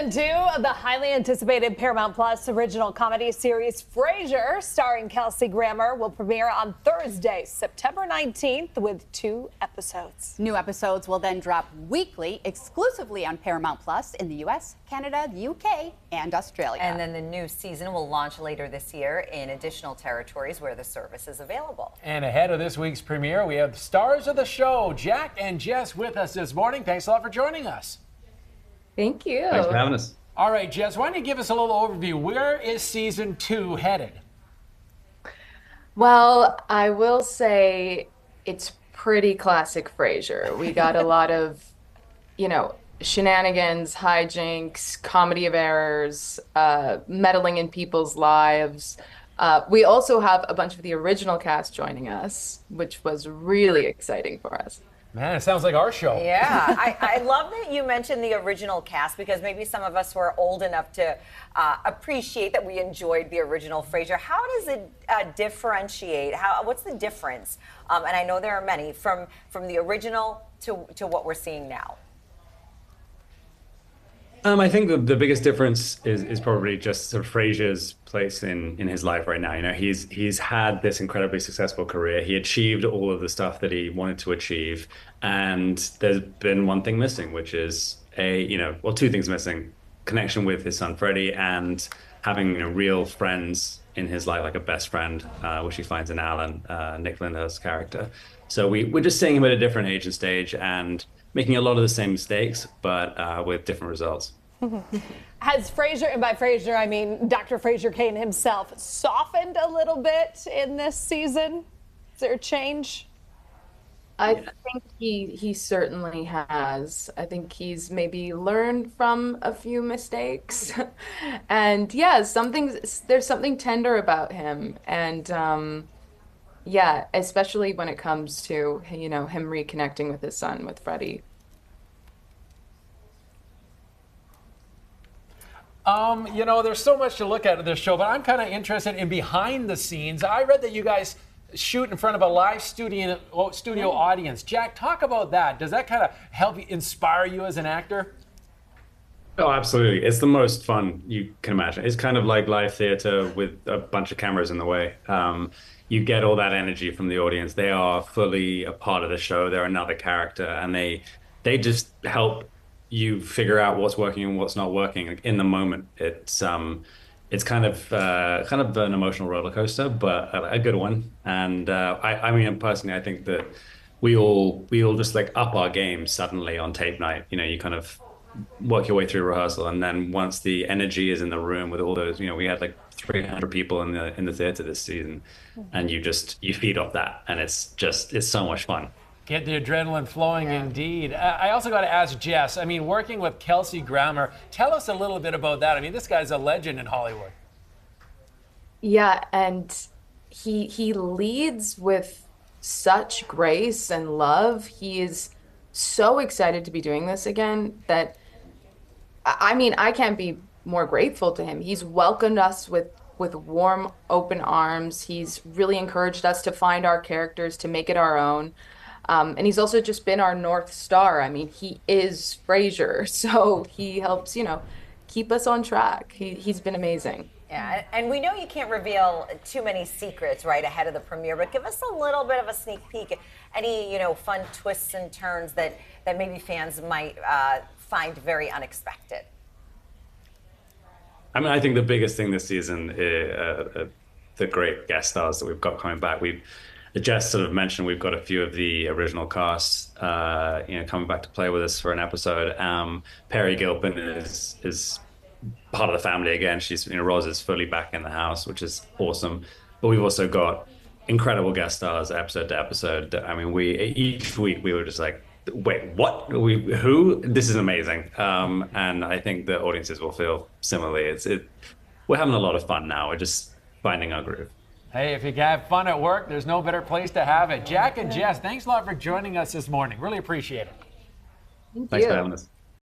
Season 2 of the highly anticipated Paramount Plus original comedy series Frasier, starring Kelsey Grammer, will premiere on Thursday, September 19th, with 2 episodes. New episodes will then drop weekly, exclusively on Paramount Plus in the U.S., Canada, the U.K., and Australia. And then the new season will launch later this year in additional territories where the service is available. And ahead of this week's premiere, we have stars of the show, Jack and Jess, with us this morning. Thanks a lot for joining us. Thank you. Thanks for having us. All right, Jess, why don't you give us a little overview? Where is season 2 headed? Well, I will say it's pretty classic Frasier. We got a lot of, shenanigans, hijinks, comedy of errors, meddling in people's lives. We also have a bunch of the original cast joining us, which was really exciting for us. Man, it sounds like our show. Yeah, I love that you mentioned the original cast, because maybe some of us were old enough to appreciate that we enjoyed the original Frasier. How does it differentiate? What's the difference? And I know there are many from the original to what we're seeing now. I think the biggest difference is probably just sort of Frasier's place in his life right now. He's had this incredibly successful career. He achieved all of the stuff that he wanted to achieve, and there's been one thing missing, which is two things missing: connection with his son Freddie, and having real friends in his life, like a best friend, which he finds in Alan, Nick Lindhurst's character. So we're just seeing him at a different age and stage, and making a lot of the same mistakes, but with different results. Has Frasier, and by Frasier I mean Dr. Frasier Kane himself, softened a little bit in this season? Is there a change? I think he certainly has. I think he's maybe learned from a few mistakes. And yeah, there's something tender about him. And yeah, especially when it comes to, him reconnecting with his son, with Freddie. There's so much to look at in this show, but I'm kind of interested in behind the scenes. I read that you guys shoot in front of a live studio audience. Jack, talk about that. Does that kind of help inspire you as an actor? Oh, absolutely. It's the most fun you can imagine. It's kind of like live theater with a bunch of cameras in the way. You get all that energy from the audience. They are fully a part of the show. They're another character, and they just help you figure out what's working and what's not working in the moment. It's kind of an emotional roller coaster, but a good one. And I mean, personally, I think that we all just like up our game suddenly on tape night. You kind of work your way through rehearsal, and then once the energy is in the room with all those, we had like 300 people in the theater this season, and you feed off that, and it's so much fun. Get the adrenaline flowing, indeed. I also got to ask Jess, I mean, working with Kelsey Grammer, tell us a little bit about that. I mean, this guy's a legend in Hollywood. Yeah, and he leads with such grace and love. He is so excited to be doing this again that, I mean, I can't be more grateful to him. He's welcomed us with warm, open arms. He's really encouraged us to find our characters, to make it our own. And he's also just been our North Star. I mean, he is Frasier, so he helps, keep us on track. He's been amazing. Yeah, and we know you can't reveal too many secrets right ahead of the premiere, but give us a little bit of a sneak peek. Any, fun twists and turns that maybe fans might find very unexpected. I mean, I think the biggest thing this season is the great guest stars that we've got coming back. Jess sort of mentioned we've got a few of the original cast, coming back to play with us for an episode. Perry Gilpin is part of the family again. She's, Roz is fully back in the house, which is awesome. But we've also got incredible guest stars episode to episode. I mean, each week we were just like, wait, what? Who? This is amazing. And I think the audiences will feel similarly. We're having a lot of fun now. We're just finding our groove. Hey, if you can have fun at work, there's no better place to have it. Jack and Jess, thanks a lot for joining us this morning. Really appreciate it. Thanks for having us.